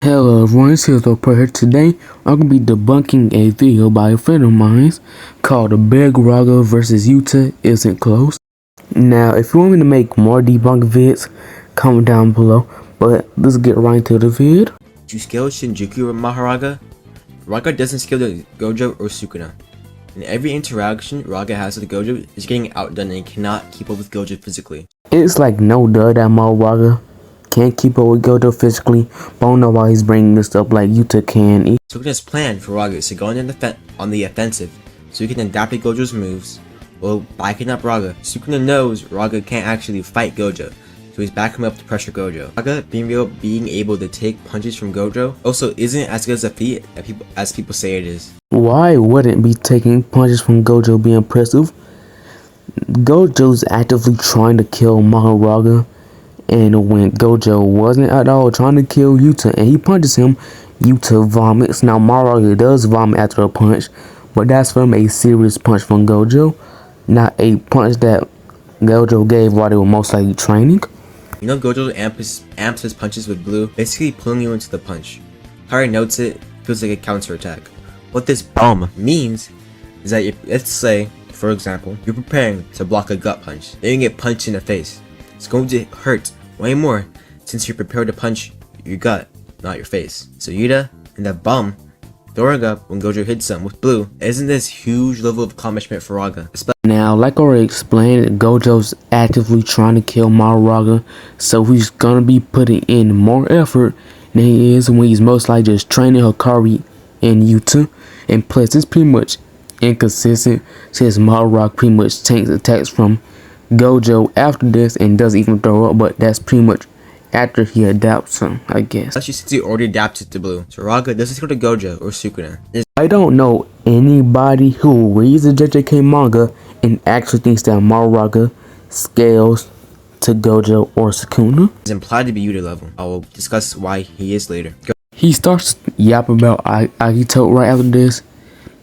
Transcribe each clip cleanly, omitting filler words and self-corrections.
Hello everyone, it's Yuta here. Today I'm going to be debunking a video by a friend of mine called Mahoraga vs Yuta Isn't Close. Now if you want me to make more debunk vids, comment down below, but let's get right into the vid. Do you scale Shinjuku or Mahoraga? Raga doesn't scale the Gojo or Sukuna. In every interaction Raga has with Gojo is getting outdone and he cannot keep up with Gojo physically. It's like no duh that Mahoraga can't keep up with Gojo physically, but I don't know why he's bringing this up like Yuta can. Sukuna's plan for Raga is to go on the offensive so he can adapt to Gojo's moves. While backing up Raga, Sukuna knows Raga can't actually fight Gojo, so he's backing him up to pressure Gojo. Raga being able to take punches from Gojo also isn't as good as a feat as people say it is. Why wouldn't be taking punches from Gojo be impressive? Gojo's actively trying to kill Mahoraga, and when Gojo wasn't at all trying to kill Yuta and he punches him, Yuta vomits. Now Mahoraga does vomit after a punch, but that's from a serious punch from Gojo, not a punch that Gojo gave while they were most likely training. You know Gojo amps his punches with blue, basically pulling you into the punch. Kari notes it, feels like a counterattack. What this bomb means is that let's say, for example, you're preparing to block a gut punch, then you get punched in the face. It's going to hurt way more since you're prepared to punch your gut, not your face. So Yuta and that bomb throwing up when Gojo hits him with blue isn't this huge level of accomplishment for Raga. Now, like I already explained, Gojo's actively trying to kill Mahoraga, so he's gonna be putting in more effort than he is when he's most likely just training Hikari and Yuta. And plus, it's pretty much inconsistent since Mahoraga pretty much takes attacks from Gojo after this and doesn't even throw up, but that's pretty much after he adapts him, I guess. Especially since he already adapted to blue. So Raga doesn't go to Gojo or Sukuna. I don't know anybody who reads the JJK manga and actually thinks that Mahoraga scales to Gojo or Sukuna. It's implied to be Yuta level. I will discuss why he is later. He starts yapping about Agito right after this,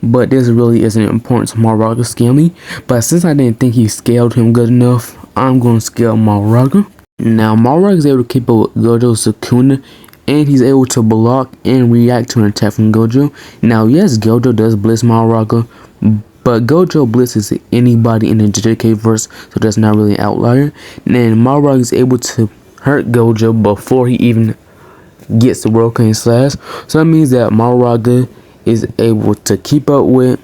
but this really isn't important to Mahoraga scaling. But since I didn't think he scaled him good enough, I'm going to scale Mahoraga. Now Mahoraga is able to keep up with Gojo's Sukuna, and he's able to block and react to an attack from Gojo. Now yes, Gojo does blitz Mahoraga, but Gojo blitzes anybody in the JJK verse, so that's not really an outlier. And Mahoraga is able to hurt Gojo before he even gets the World King Slash. So that means that Mahoraga is able to keep up with,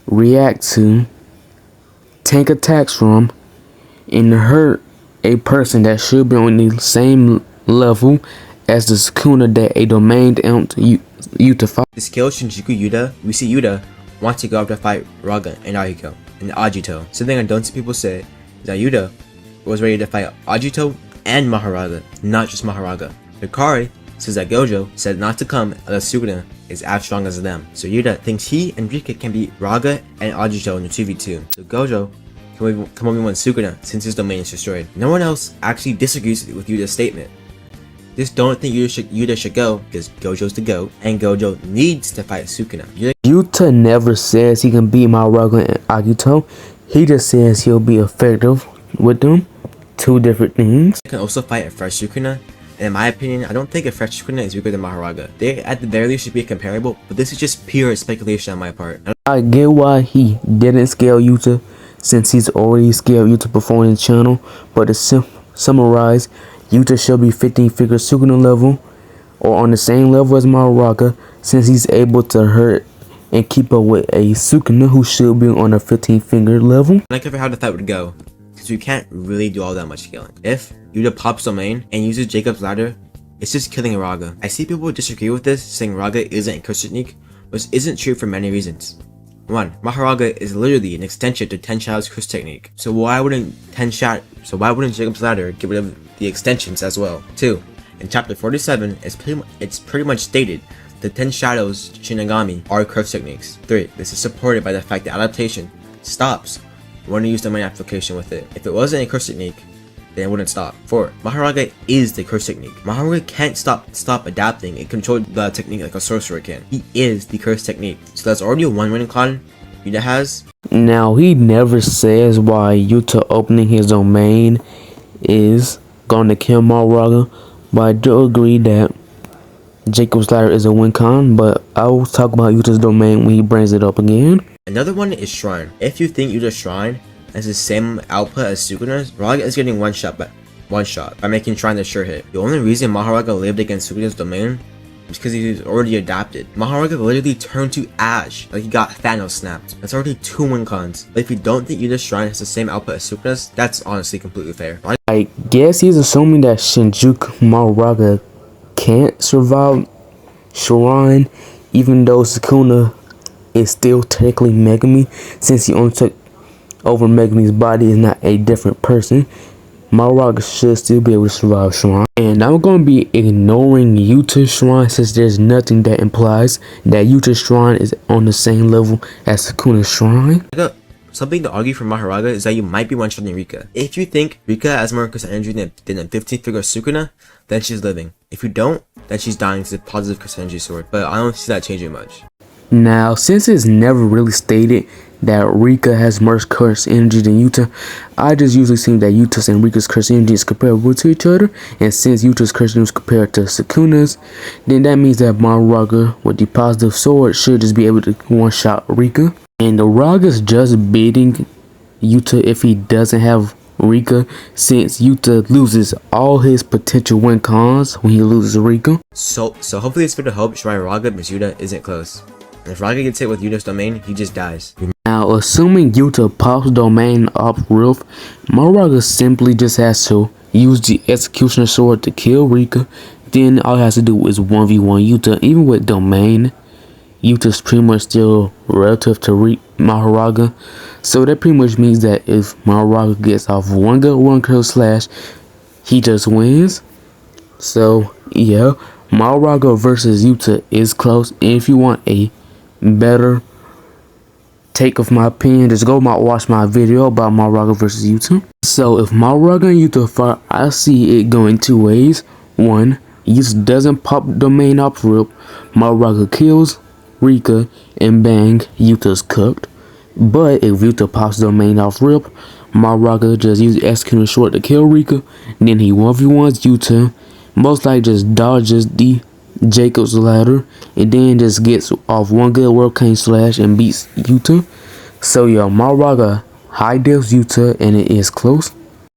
react to, tank attacks from, and hurt a person that should be on the same level as the Sukuna that a domained Yuta fight. To scale Shinjuku Yuta, we see Yuta want to go up to fight Raga and Agito. Something I don't see people say is that Yuta was ready to fight Agito and Mahoraga, not just Mahoraga. Hikari says that Gojo said not to come unless Sukuna is as strong as them. So Yuta thinks he and Rika can beat Raga and Agito in the 2v2. So Gojo can only win Sukuna since his domain is destroyed. No one else actually disagrees with Yuta's statement. Just don't think Yuta should go because Gojo's the GOAT and Gojo needs to fight Sukuna. Yuta never says he can beat Mahoraga and Agito. He just says he'll be effective with them. Two different things. He can also fight a fresh Sukuna. And in my opinion, I don't think a fresh Sukuna is weaker than Mahoraga. They at the very least should be comparable, but this is just pure speculation on my part. I get why he didn't scale Yuta, since he's already scaled Yuta before in the channel, but to summarize, Yuta should be 15-figure Sukuna level, or on the same level as Mahoraga, since he's able to hurt and keep up with a Sukuna who should be on a 15-figure level. I'm not sure how the fight would go, because we can't really do all that much scaling. If Yuta pops domain and uses Jacob's ladder, it's just killing Raga. I see people disagree with this, saying Raga isn't a curse technique, which isn't true for many reasons. 1. Mahoraga is literally an extension to Ten Shadow's curse technique, so why wouldn't Jacob's ladder get rid of the extensions as well? 2. In chapter 47, it's pretty much stated that Ten Shadows Shinigami are curse techniques. 3. This is supported by the fact that adaptation stops when you use the main application with it. If it wasn't a curse technique, then it wouldn't stop. 4. Mahoraga is the curse technique. Mahoraga can't stop adapting and control the technique like a sorcerer can. He is the curse technique. So that's already a one winning con Yuta has. Now he never says why Yuta opening his domain is gonna kill Mahoraga, but I do agree that Jacob's ladder is a win con, but I will talk about Yuta's domain when he brings it up again. Another one is Shrine. If you think Yuta's Shrine has the same output as Sukuna's, Mahoraga is getting one shot by making Shrine the sure hit. The only reason Mahoraga lived against Sukuna's domain is because he was already adapted. Mahoraga literally turned to ash, like he got Thanos snapped. That's already 2 win cons. But if you don't think Yuta's Shrine has the same output as Sukuna's, that's honestly completely fair. I guess he's assuming that Shinjuku Mahoraga can't survive Shrine, even though Sukuna is still technically Megami, since he only took over Megami's body is not a different person. Mahoraga should still be able to survive Shrine. And I'm going to be ignoring Yuta's Shrine since there's nothing that implies that Yuta's Shrine is on the same level as Sukuna's Shrine. Something to argue for Mahoraga is that you might be one-shotting Rika. If you think Rika has more Chris energy than a 15th figure Sukuna, then she's living. If you don't, then she's dying to the positive Chris energy sword. But I don't see that changing much. Now, since it's never really stated that Rika has more curse energy than Yuta, I just usually think that Yuta's and Rika's curse energy is comparable to each other, and since Yuta's curse energy is compared to Sukuna's, then that means that Mahoraga with the positive sword should just be able to one-shot Rika. And the Raga's just beating Yuta if he doesn't have Rika, since Yuta loses all his potential win cons when he loses Rika. So hopefully it's for the hope Shrine Raga because Yuta isn't close. And if Raga gets hit with Yuta's domain, he just dies. Now, assuming Yuta pops domain up roof, Mahoraga simply just has to use the executioner sword to kill Rika. Then all he has to do is 1v1 Yuta. Even with domain, Yuta's pretty much still relative to Mahoraga. So that pretty much means that if Mahoraga gets off one good one kill slash, he just wins. So yeah, Mahoraga versus Yuta is close. And if you want a better take of my opinion, just go watch my video about Mahoraga versus Yuta. So if Mahoraga and Yuta fight, I see it going 2 ways. One, Yuta doesn't pop domain up rip, Mahoraga kills Rika, and bang, Yuta's cooked. But if Yuta pops domain off rip, Mahoraga just uses executioner sword to kill Rika, then he 1v1s Yuta, most likely just dodges the Jacob's ladder, and then just gets off one good world cane slash and beats Yuta. So yeah, Mahoraga high defs Yuta, and it is close.